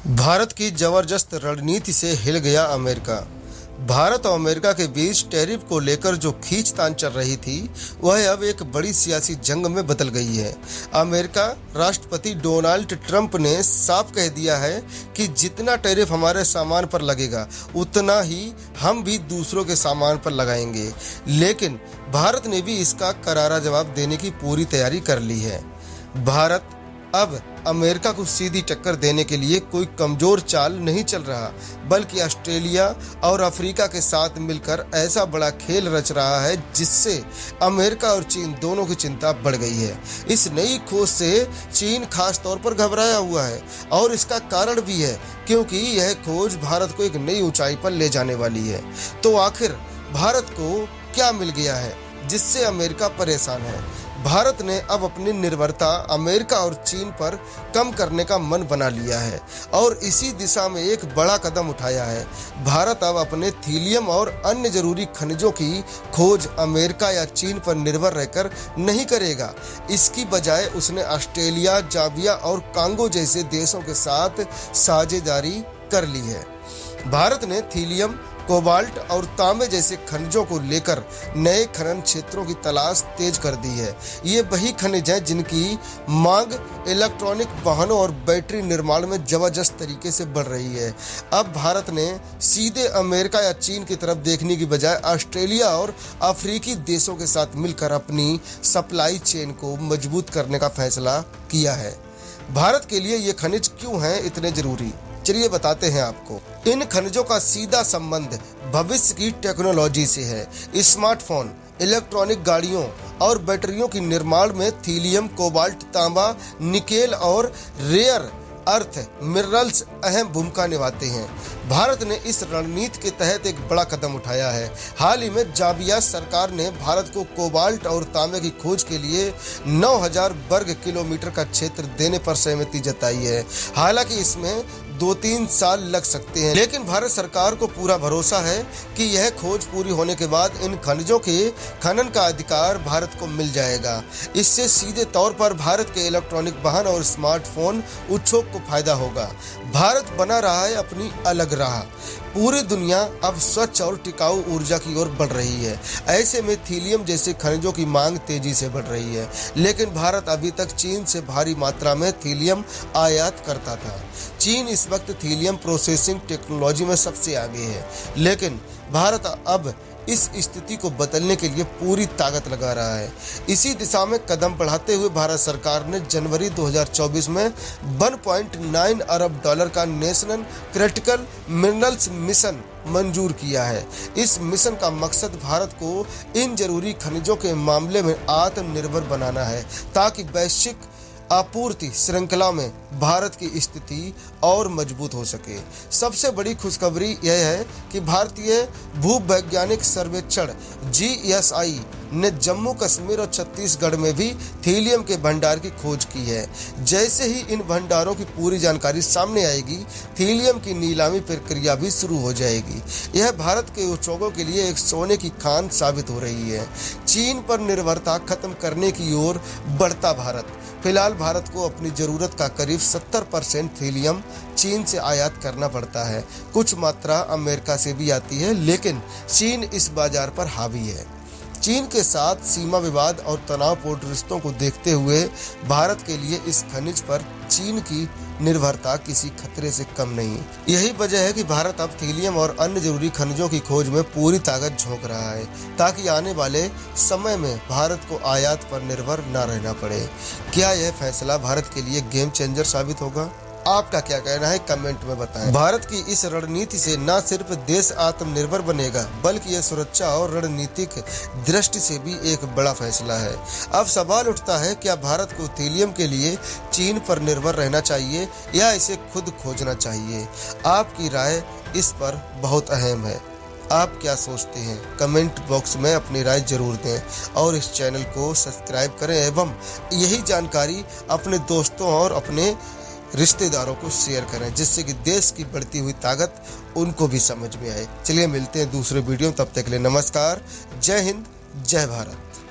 भारत की जबरदस्त रणनीति से हिल गया अमेरिका। भारत और अमेरिका के बीच टैरिफ को लेकर जो खींचतान चल रही थी वह अब एक बड़ी सियासी जंग में बदल गई है। अमेरिका राष्ट्रपति डोनाल्ड ट्रंप ने साफ कह दिया है कि जितना टैरिफ हमारे सामान पर लगेगा उतना ही हम भी दूसरों के सामान पर लगाएंगे। लेकिन भारत ने भी इसका करारा जवाब देने की पूरी तैयारी कर ली है। भारत अब अमेरिका को सीधी टक्कर देने के लिए कोई कमजोर चाल नहीं चल रहा, बल्कि ऑस्ट्रेलिया और अफ्रीका के साथ मिलकर ऐसा बड़ा खेल रच रहा है जिससे अमेरिका और चीन दोनों की चिंता बढ़ गई है। इस नई खोज से चीन खास तौर पर घबराया हुआ है और इसका कारण भी है, क्योंकि यह खोज भारत को एक नई ऊंचाई पर ले जाने वाली है। तो आखिर भारत को क्या मिल गया है जिससे अमेरिका परेशान है? भारत ने अब अपनी निर्भरता अमेरिका और चीन पर कम करने का मन बना लिया है और इसी दिशा में एक बड़ा कदम उठाया है। भारत अब अपने थीलियम और अन्य जरूरी खनिजों की खोज अमेरिका या चीन पर निर्भर रहकर नहीं करेगा। इसकी बजाय उसने ऑस्ट्रेलिया, जाम्बिया और कांगो जैसे देशों के साथ साझेदारी कर ली है। भारत ने थीलियम, कोबाल्ट और तांबे जैसे खनिजों को लेकर नए खनन क्षेत्रों की तलाश तेज कर दी है। ये वही खनिज हैं जिनकी मांग इलेक्ट्रॉनिक वाहनों और बैटरी निर्माण में जबरदस्त तरीके से बढ़ रही है। अब भारत ने सीधे अमेरिका या चीन की तरफ देखने की बजाय ऑस्ट्रेलिया और अफ्रीकी देशों के साथ मिलकर अपनी सप्लाई चेन को मजबूत करने का फैसला किया है। भारत के लिए ये खनिज क्यों हैं इतने जरूरी, चलिए बताते हैं आपको। इन खनिजों का सीधा संबंध भविष्य की टेक्नोलॉजी से है। स्मार्टफोन, इलेक्ट्रॉनिक गाड़ियों और बैटरियों के निर्माण में थीलियम, कोबाल्ट, तांबा, निकेल और रेयर अर्थ मिनरल्स अहम भूमिका निभाते हैं। भारत ने इस रणनीति के तहत एक बड़ा कदम उठाया है। हाल ही में जाम्बिया सरकार ने भारत को कोबाल्ट और तांबे की खोज के लिए 9000 वर्ग किलोमीटर का क्षेत्र देने पर सहमति जताई है। हालांकि इसमें 2-3 साल लग सकते हैं, लेकिन भारत सरकार को पूरा भरोसा है कि यह खोज पूरी होने के बाद इन खनिजों के खनन का अधिकार भारत को मिल जाएगा। इससे सीधे तौर पर भारत के इलेक्ट्रॉनिक वाहन और स्मार्टफोन उद्योग को फायदा होगा। भारत बना रहा है अपनी अलग राह। पूरी दुनिया अब स्वच्छ और टिकाऊ ऊर्जा की ओर बढ़ रही है। ऐसे में थीलियम जैसे खनिजों की मांग तेजी से बढ़ रही है, लेकिन भारत अभी तक चीन से भारी मात्रा में थीलियम आयात करता था। चीन इस वक्त थीलियम प्रोसेसिंग टेक्नोलॉजी में सबसे आगे है, लेकिन भारत अब इस स्थिति को बदलने के लिए पूरी ताकत लगा रहा है। इसी दिशा में कदम बढ़ाते हुए भारत सरकार ने जनवरी 2024 में 1.9 अरब डॉलर का नेशनल क्रिटिकल मिनरल्स मिशन मंजूर किया है। इस मिशन का मकसद भारत को इन जरूरी खनिजों के मामले में आत्मनिर्भर बनाना है, ताकि वैश्विक आपूर्ति श्रृंखला में भारत की स्थिति और मजबूत हो सके। सबसे बड़ी खुशखबरी यह है कि भारतीय भूवैज्ञानिक सर्वेक्षण GSI ने जम्मू कश्मीर और छत्तीसगढ़ में भी थीलियम के भंडार की खोज की है। जैसे ही इन भंडारों की पूरी जानकारी सामने आएगी, थीलियम की नीलामी प्रक्रिया भी शुरू हो जाएगी। यह भारत के उद्योगों के लिए एक सोने की खान साबित हो रही है। चीन पर निर्भरता खत्म करने की ओर बढ़ता भारत। फिलहाल भारत को अपनी जरूरत का करीब 70% थीलियम चीन से आयात करना पड़ता है। कुछ मात्रा अमेरिका से भी आती है, लेकिन चीन इस बाजार पर हावी है। चीन के साथ सीमा विवाद और तनावपूर्ण रिश्तों को देखते हुए भारत के लिए इस खनिज पर चीन की निर्भरता किसी खतरे से कम नहीं। यही वजह है कि भारत अब थीलियम और अन्य जरूरी खनिजों की खोज में पूरी ताकत झोंक रहा है, ताकि आने वाले समय में भारत को आयात पर निर्भर न रहना पड़े। क्या यह फैसला भारत के लिए गेम चेंजर साबित होगा? आपका क्या कहना है कमेंट में बताएं। भारत की इस रणनीति से न सिर्फ देश आत्मनिर्भर बनेगा, बल्कि यह सुरक्षा और रणनीतिक दृष्टि से भी एक बड़ा फैसला है। अब सवाल उठता है, क्या भारत को थीलियम के लिए चीन पर निर्भर रहना चाहिए या इसे खुद खोजना चाहिए? आपकी राय इस पर बहुत अहम है। आप क्या सोचते हैं? कमेंट बॉक्स में अपनी राय जरूर दें और इस चैनल को सब्सक्राइब करें एवं यही जानकारी अपने दोस्तों और अपने रिश्तेदारों को शेयर करें, जिससे कि देश की बढ़ती हुई ताकत उनको भी समझ में आए। चलिए मिलते हैं दूसरे वीडियो, तब तक के लिए नमस्कार। जय हिंद, जय भारत।